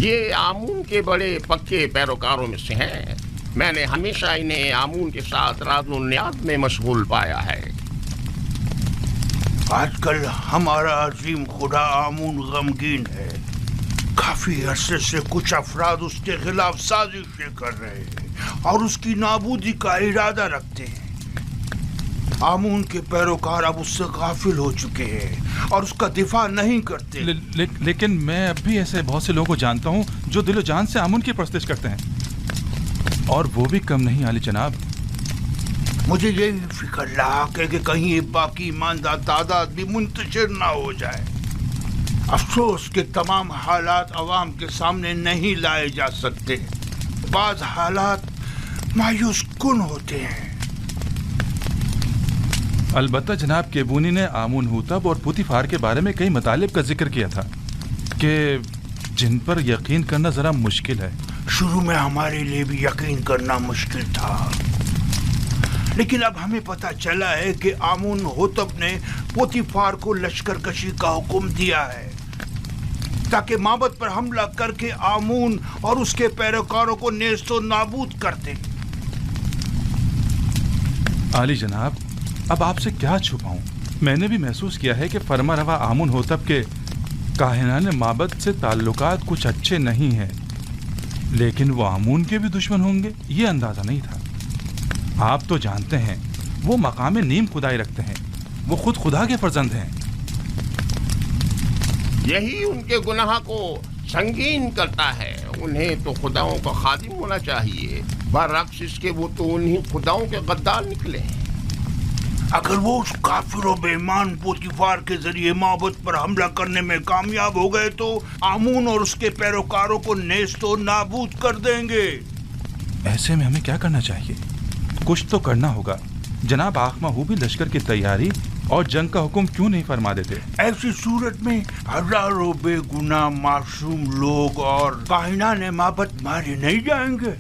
S7: ये आमून के बड़े पक्के पैरोकारों में से हैं। मैंने हमेशा इन्हें आमून के साथ राज़ो न्याज़ में मशगूल पाया है।
S3: आजकल हमारा अजीम खुदा आमून गमगीन है। काफी अरसे से कुछ अफराद उसके खिलाफ साजिशें कर रहे हैं और उसकी नाबूदी का इरादा रखते हैं। आमून के पैरोकार अब उससे गाफिल हो चुके हैं और उसका दिफा नहीं करते।
S13: लेकिन मैं अब भी ऐसे बहुत से लोगों को जानता हूँ जो दिलो जान से आमून की परस्तिश करते हैं, और वो भी कम नहीं आली जनाब।
S3: मुझे यही फिक्र लाक है कि कहीं ये बाकी ईमानदार तादाद भी मुंतशिर ना हो जाए। अफसोस के तमाम हालात अवाम के सामने नहीं लाए जा सकते। बाज़ हालात मायूस कुन होते हैं।
S13: البتہ جناب کیبونی نے آمون ہوتب اور پوتیفار کے بارے میں کئی مطالب کا ذکر کیا تھا کہ جن پر یقین کرنا ذرا مشکل ہے.
S3: شروع میں ہمارے لیے بھی یقین کرنا مشکل تھا، لیکن اب ہمیں پتہ چلا ہے کہ آمون ہوتب نے پوتیفار کو لشکر کشی کا حکم دیا ہے تاکہ معبد پر حملہ کر کے آمون اور اس کے پیروکاروں کو نیست و نابود کر دے.
S13: عالی جناب، اب آپ سے کیا چھپاؤں؟ میں نے بھی محسوس کیا ہے کہ فرما روا آمون ہوتب کے کاہنان معبد سے تعلقات کچھ اچھے نہیں ہیں، لیکن وہ آمون کے بھی دشمن ہوں گے یہ اندازہ نہیں تھا. آپ تو جانتے ہیں وہ مقام نیم خدائی رکھتے ہیں، وہ خود خدا کے فرزند ہیں.
S7: یہی ان کے گناہ کو سنگین کرتا ہے. انہیں تو خداؤں کا خادم ہونا چاہیے، برعکس اس کے وہ تو انہی خداؤں کے غدار نکلے ہیں.
S3: اگر وہ اس کافر و بے ایمان پوتیفار کے ذریعے معبد پر حملہ کرنے میں کامیاب ہو گئے تو آمون اور اس کے پیروکاروں کو نیست و نابود کر دیں گے.
S13: ایسے میں ہمیں کیا کرنا چاہیے؟ کچھ تو کرنا ہوگا. جناب آخما ہو بھی لشکر کی تیاری اور جنگ کا حکم کیوں نہیں فرما دیتے؟
S3: ایسی صورت میں ہزاروں بے گناہ معصوم لوگ اور کاہنان معبد مارے نہیں جائیں گے.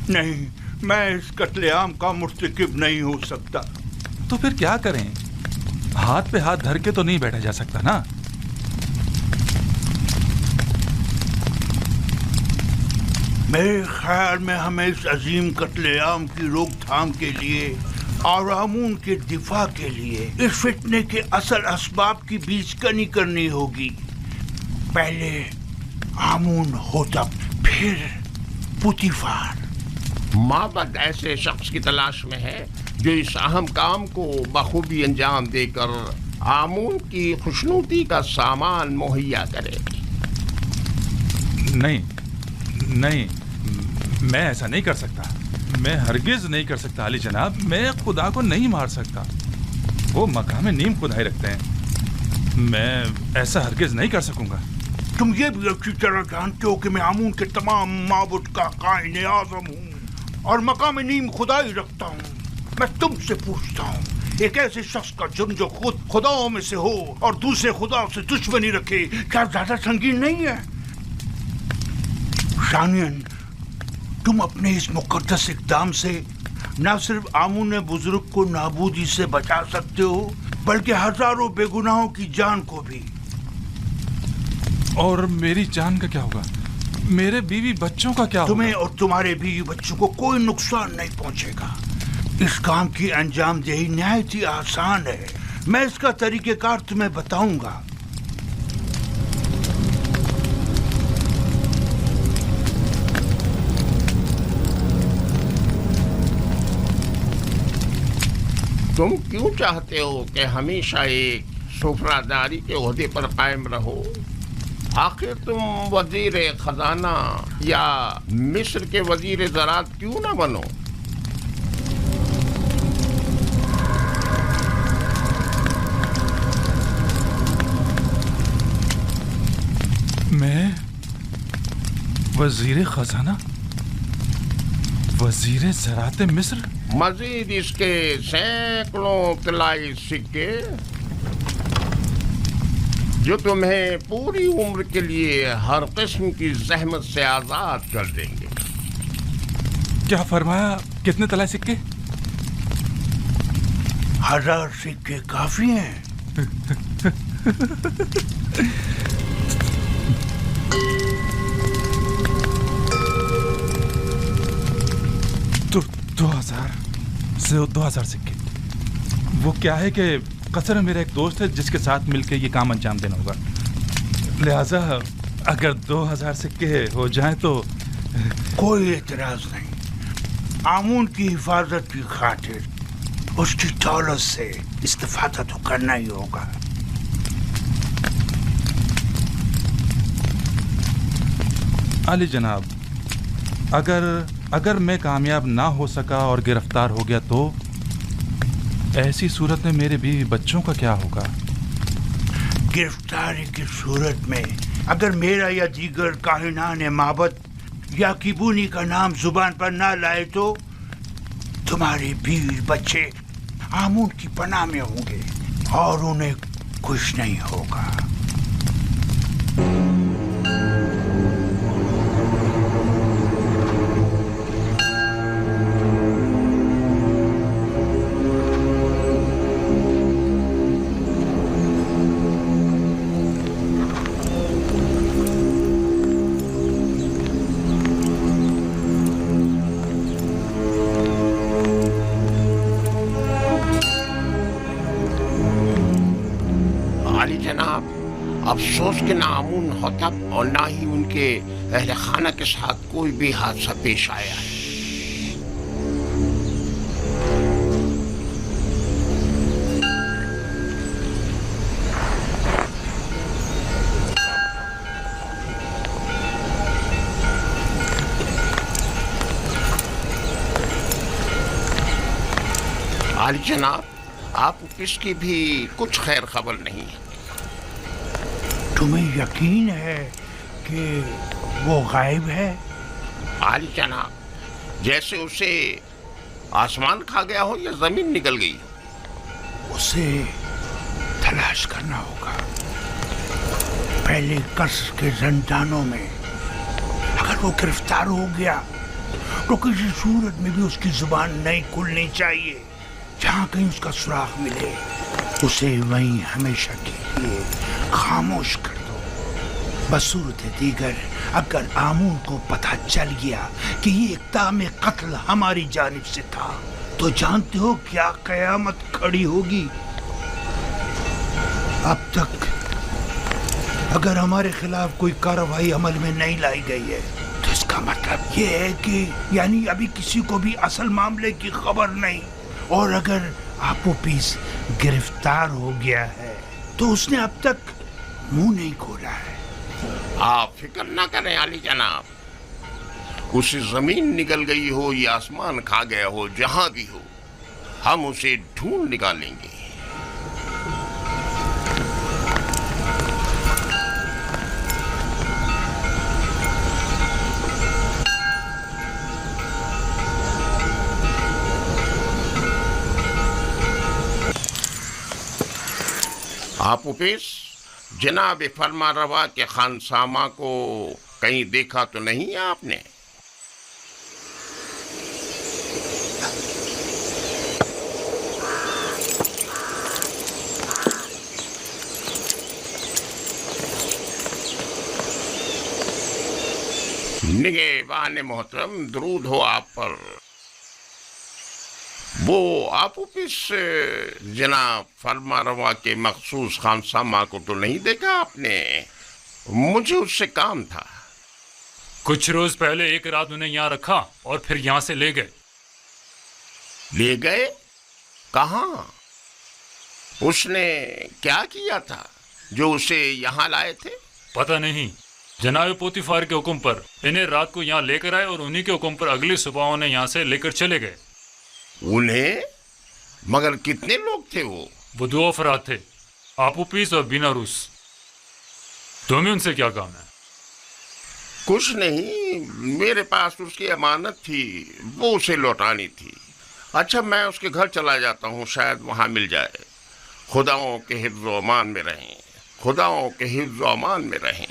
S3: نہیں، میں اس قتل عام کا مرتکب نہیں ہو سکتا.
S13: تو پھر کیا کریں؟ ہاتھ پہ ہاتھ دھر کے تو نہیں بیٹھا جا سکتا نا.
S3: میرے خیال میں ہمیں اس عظیم قتل عام کی روک تھام کے لیے اور آمون کے دفاع کے لیے اس فتنے کے اصل اسباب کی بیچ کنی کرنی ہوگی. پہلے آمون ہوتب، پھر پوتیفار.
S7: معبد ایسے شخص کی تلاش میں ہے جو اس اہم کام کو بخوبی انجام دے کر آمون کی خوشنودی کا سامان مہیا کرے.
S13: نہیں، میں ایسا نہیں کر سکتا. میں ہرگز نہیں کر سکتا علی جناب. میں خدا کو نہیں مار سکتا. وہ مقام نیم خدائی رکھتے ہیں. میں ایسا ہرگز نہیں کر سکوں گا.
S3: تم یہ بھی اچھی طرح جانتے ہو کہ میں آمون کے تمام معبد کا قائن اعظم ہوں اور مقام نیم خدائی رکھتا ہوں. میں تم سے پوچھتا ہوں، ایک ایسے شخص کا جرم جو خود خداؤں میں سے ہو اور دوسرے خداؤں سے دشمنی رکھے، کیا زیادہ سنگین نہیں ہے؟ ثانیاً، تم اپنے اس مقدس اقدام سے نہ صرف آمون بزرگ کو نابودی سے بچا سکتے ہو بلکہ ہزاروں بے گناہوں کی جان کو بھی.
S13: اور میری جان کا کیا ہوگا؟ میرے بیوی بچوں کا کیا ہوگا؟
S3: تمہیں اور تمہارے بیوی بچوں کو کوئی نقصان نہیں پہنچے گا. اس کام کی انجام دہی نہایت ہی آسان ہے. میں اس کا طریقہ کار تمہیں بتاؤں گا.
S7: تم کیوں چاہتے ہو کہ ہمیشہ ایک سفراداری کے عہدے پر قائم رہو؟ آخر تم وزیر خزانہ یا مصر کے وزیر زراعت کیوں نہ بنو؟
S13: میں وزیر خزانہ، وزیر زراعت مصر؟
S7: مزید اس کے سینکڑوں طلائی سکے جو تمہیں پوری عمر کے لیے ہر قسم کی زحمت سے آزاد کر دیں گے.
S13: کیا فرمایا؟ کتنے طلائی سکے؟
S3: 1000 سکے کافی ہیں.
S13: تو 2000 سکے. وہ کیا ہے کہ قصر میرا ایک دوست ہے جس کے ساتھ مل کے یہ کام انجام دینا ہوگا، لہذا اگر 2000 سکے ہو جائیں تو
S3: کوئی اعتراض نہیں. آمون کی حفاظت کی خاطر اس کی دولت سے استفادہ تو کرنا ہی ہوگا.
S13: علی جناب، اگر میں کامیاب نہ ہو سکا اور گرفتار ہو گیا تو ایسی صورت میں میرے بیوی بچوں کا کیا ہوگا؟
S3: گرفتاری کی صورت میں اگر میرا یا دیگر کاہنان معبد یا کیبونی کا نام زبان پر نہ لائے تو تمہارے بیوی بچے आमून की पनाह में होंगे और उन्हें कुछ नहीं होगा।
S7: आली जनाब, अफसोस के ना आमून होतब और ना ही उनके अहले खाना के साथ कोई भी हादसा पेश आया है। आली जनाब, आप इसकी भी कुछ खैर खबर नहीं है।
S3: तुम्हें यकीन है कि वो गायब है?
S7: आली जनाब, जैसे उसे आसमान खा गया हो या जमीन निकल गई हो।
S3: उसे तलाश करना होगा। पहले कसर के जंजानों में अगर वो गिरफ्तार हो गया तो किसी सूरत में भी उसकी जुबान नहीं खुलनी चाहिए। जहाँ कहीं उसका सुराग मिले उसे वहीं हमेशा के लिए खामोश कर दो। बसूरत दीगर अगर आमून को पता चल गया कि ये इक़दाम कत्ल हमारी जानिब से था तो जानते हो क्या कयामत खड़ी होगी। अब तक अगर हमारे खिलाफ कोई कार्रवाई अमल में नहीं लाई गई है तो इसका मतलब ये है कि यानी अभी किसी को भी असल मामले की खबर नहीं। और अगर आपोपीस गिरफ्तार हो गया है तो उसने अब तक मुंह नहीं खोला है।
S7: आप फिक्र ना करें आली जनाब, उसे जमीन निकल गई हो या आसमान खा गया हो, जहां भी हो हम उसे ढूंढ निकालेंगे। आप उपेश, जनाब फरमा रवा के खानसामा को कहीं देखा तो नहीं है आपने? निगहबान मोहतरम, दरूद हो आप पर। वो आप उपिस जनाब फरमा रवा के मखसूस खानसामा को तो नहीं देखा आपने? मुझे उससे काम था।
S17: कुछ रोज पहले एक रात उन्हें यहाँ रखा और फिर यहाँ से ले गए।
S7: ले गए? कहाँ? उसने क्या किया था जो उसे यहाँ लाए थे?
S17: पता नहीं, जनाब पोतीफार के हुक्म पर इन्हें रात को यहाँ लेकर आए और उन्हीं के हुक्म पर अगली सुबह उन्हें यहाँ से लेकर चले गए।
S7: उन्हें? मगर कितने लोग थे वो?
S17: वो 2 अफराद थे, आपूपीस और बीनारूस। तुम्हें उनसे क्या काम है?
S7: कुछ नहीं, मेरे पास उसकी अमानत थी, वो उसे लौटानी थी। अच्छा, मैं उसके घर चला जाता हूँ, शायद वहाँ मिल जाए। खुदाओं के हिफ्ज़ व अमान में रहें, खुदाओं के हिफ्ज़ व अमान में रहें।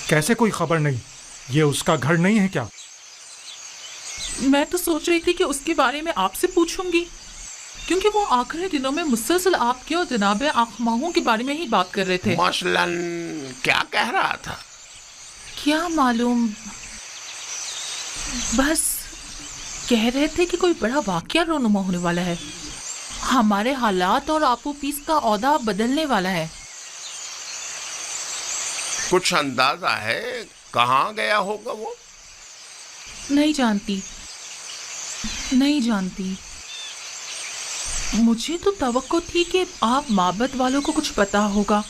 S11: कैसे कोई खबर नहीं? ये उसका घर नहीं है क्या?
S18: मैं तो सोच रही थी कि उसके बारे में आपसे पूछूंगी, क्योंकि वो आखिरी दिनों में मुसलसल आपके और जनाब आखमाहू के बारे में ही बात कर रहे थे।
S7: मसलन क्या कह रहा था?
S18: क्या मालूम, बस कह रहे थे कि कोई बड़ा वाकया रोनुमा होने वाला है। हमारे हालात और आपू पीस का औहदा बदलने वाला है।
S7: कुछ अंदाजा है कहाँ गया होगा वो?
S18: नहीं जानती, नहीं जानती। मुझे तो तवक्को थी कि आप माबद वालों को कुछ पता होगा,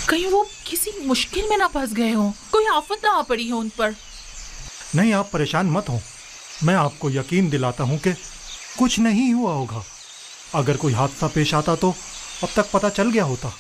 S18: कहीं वो किसी मुश्किल में ना फंस गए हो, कोई आफत ना आ पड़ी हो उन पर।
S11: नहीं, आप परेशान मत हो, मैं आपको यकीन दिलाता हूँ कि कुछ नहीं हुआ होगा। अगर कोई हादसा पेश आता तो अब तक पता चल गया होता।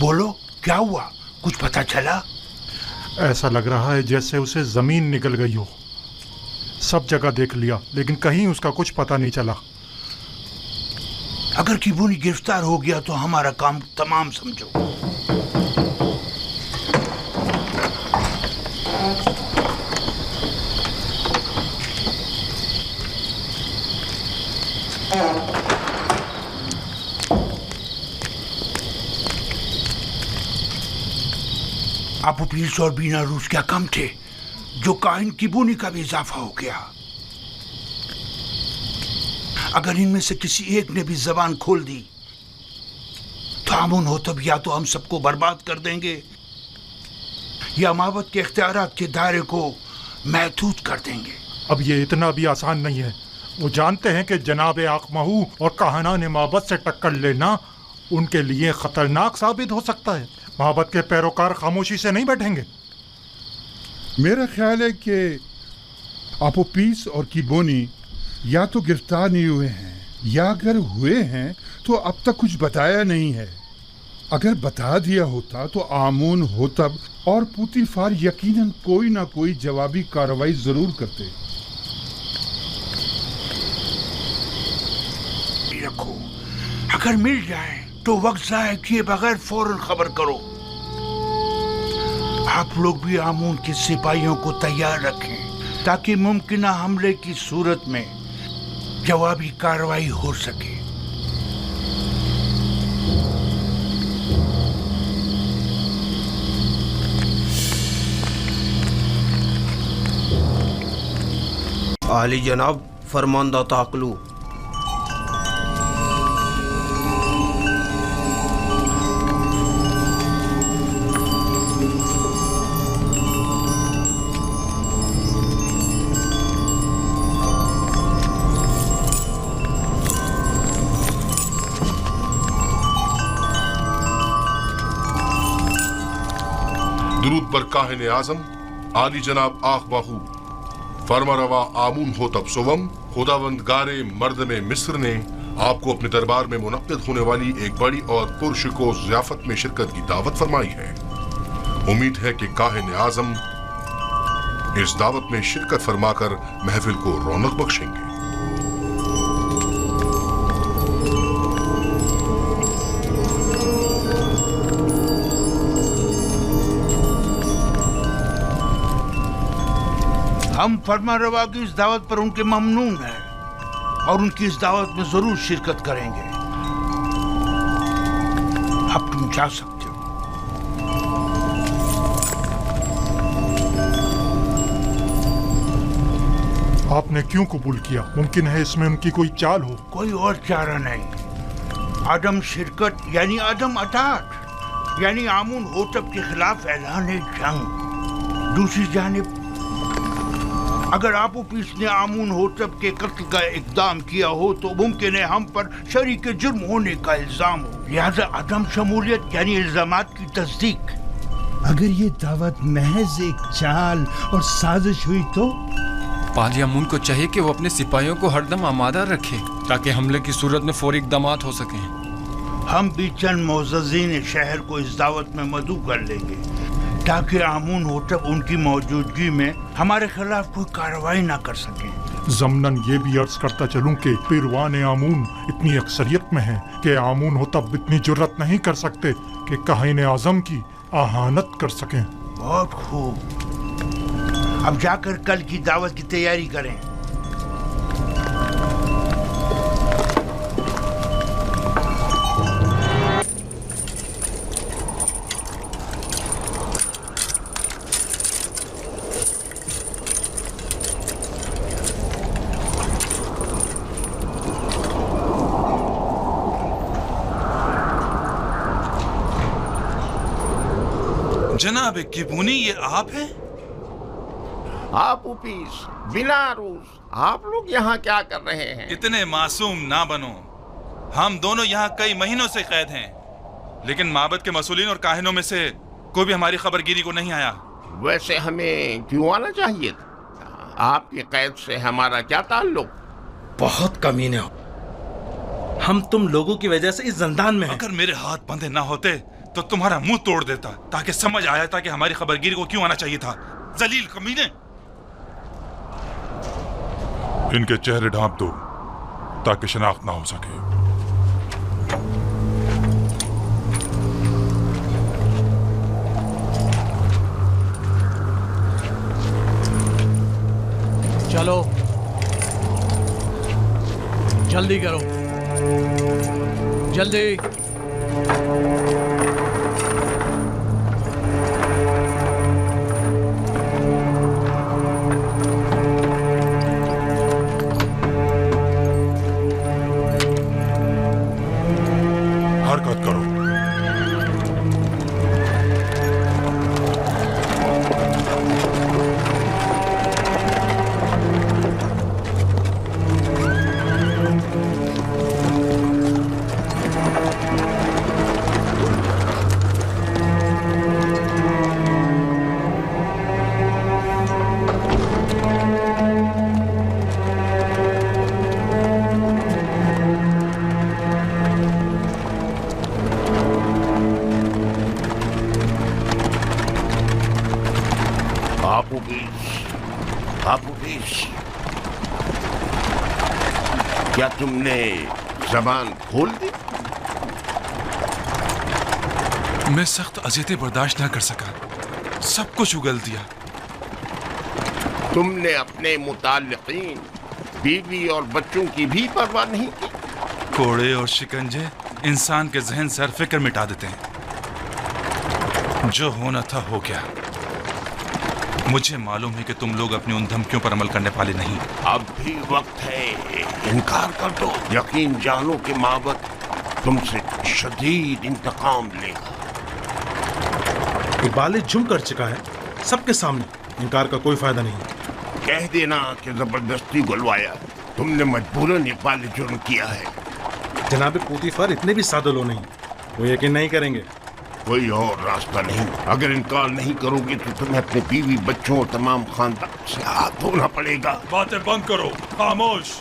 S3: बोलो, क्या हुआ? कुछ पता चला?
S11: ऐसा लग रहा है जैसे उसे जमीन निकल गई हो। सब जगह देख लिया लेकिन कहीं उसका कुछ पता नहीं चला।
S3: अगर किबूनी गिरफ्तार हो गया तो हमारा काम तमाम समझो। आपू पीस और बीना रूस क्या कम थे जो काहिन किबूनी का भी इजाफा हो गया। अगर इनमें से किसी एक ने भी जबान खोल दी तो आमुन हो तब या तो हम सबको बर्बाद कर देंगे या माबद के इख्तियारात के दायरे को महदूद कर देंगे।
S11: अब ये इतना भी आसान नहीं है। वो जानते हैं कि जनाब आखमहू और काहनान माबद से टक्कर लेना उनके लिए खतरनाक साबित हो सकता है। माबद के पैरोकार खामोशी से नहीं बैठेंगे।
S6: मेरा ख्याल है कि अपोपीस और किबोनी या तो गिरफ्तार नहीं हुए हैं या अगर हुए हैं तो अब तक कुछ बताया नहीं है। अगर बता दिया होता तो आमून होतब और पुतीफार यकीनन कोई ना कोई जवाबी कार्रवाई जरूर करते।
S3: रखो, अगर मिल जाए तो वक्त जाए किए बगैर फौरन खबर करो। आप लोग भी आमून के सिपाहियों को तैयार रखें ताकि मुमकिन हमले की सूरत में जवाबी कार्रवाई हो सके।
S16: आली जनाब, फरमानदा ताकलू।
S2: दुरूद पर काहिन आजम आली जनाब आखबाहू फरमा रवा आमून हो तब सोवम खुदावंद गारे मर्द में मिस्र ने आपको अपने दरबार में मुनक्किद होने वाली एक बड़ी और पुरशको ज़ियाफत में शिरकत की दावत फरमाई है। उम्मीद है कि काहिन आजम इस दावत में शिरकत फरमाकर महफिल को रौनक बख्शेंगे।
S3: हम फरमा रवा की इस दावत पर उनके ममनून हैं और उनकी इस दावत में जरूर शिरकत करेंगे। अब तुम जा सकते हो।
S11: आपने क्यों कबूल किया? मुमकिन है इसमें उनकी कोई चाल हो।
S3: कोई और चारा नहीं। आदम शिरकत यानी आदम अताअत यानी आमून होतब के खिलाफ ऐलान जंग। दूसरी जानिब अगर आपोपीस ने आमून होतब के कत्ल का इक़दाम किया हो तो मुमकिन है हम पर शरीक जुर्म होने का इल्जाम हो। लिहाजा अदम शमूलियत यानी इल्जामात की तस्दीक।
S6: अगर ये दावत महज एक चाल और साजिश हुई तो
S19: पाली आमून को चाहिए कि वो अपने सिपाहियों को हरदम आमादा रखे ताकि हमले की सूरत में फौरी इक़दामात हो सकें।
S3: हम भी चंद मोअज़्ज़िज़ीन शहर को इस दावत में मदऊ कर लेंगे ताकि आमून होतब उनकी मौजूदगी में हमारे खिलाफ कोई कार्रवाई ना कर सकें।
S11: ज़मनन ये भी अर्ज करता चलूं कि पीरवान आमून इतनी अक्सरियत में है कि आमून होतब इतनी जुर्रत नहीं कर सकते कि काहिन आज़म की आहानत कर सकें।
S3: बहुत खूब। अब जाकर कल की दावत की तैयारी करें।
S13: जनाब किबूनी, ये आप हैं?
S7: आप उपीस बिना रूस, आप लोग यहाँ क्या कर रहे हैं?
S13: इतने मासूम ना बनो। हम दोनों यहाँ कई महीनों से कैद हैं, लेकिन माबद के मसूलीन और काहिनों में से कोई भी हमारी खबरगिरी को नहीं आया।
S7: वैसे हमें क्यों आना चाहिए था? आपकी कैद से हमारा क्या ताल्लुक?
S14: बहुत कमीने हो। हम तुम लोगों की वजह से इस जंदान में हैं।
S13: अगर मेरे हाथ बंधे ना होते तो तुम्हारा मुंह तोड़ देता, ताकि समझ आया था कि हमारी खबरगिरी को क्यों आना चाहिए था। जलील कमीने।
S20: इनके चेहरे ढांप दो ताकि शनाख्त ना हो सके।
S14: चलो जल्दी करो, जल्दी।
S20: हरकत करो।
S7: क्या तुमने जबान खोल दी?
S13: मैं सख्त अजियतें बर्दाश्त न कर सका, सब कुछ उगल दिया।
S7: तुमने अपने मुताल्लिकीन, बीवी और बच्चों की भी परवाह नहीं की।
S13: कोड़े और शिकंजे इंसान के जहन से हर फिक्र मिटा देते हैं। जो होना था हो गया। मुझे मालूम है कि तुम लोग अपनी उन धमकियों पर अमल करने वाले नहीं।
S7: अब भी वक्त है, इनकार कर दो। यकीन जानो कि माबद तुमसे शदीद इंतकाम लेगा।
S14: इकबाल जुर्म कर चुका है सबके सामने, इनकार का कोई फायदा नहीं।
S7: कह देना कि जबरदस्ती गुलवाया। तुमने मजबूरन इकबाल जुर्म किया है।
S14: जनाब पोतीफर इतने भी सादे लो नहीं, वो यकीन नहीं करेंगे।
S7: कोई और रास्ता नहीं। अगर इनकार नहीं करोगे तो तुम्हें अपने बीवी बच्चों और तमाम खानदान से हाथ धोना पड़ेगा।
S20: बातें बंद करो, खामोश।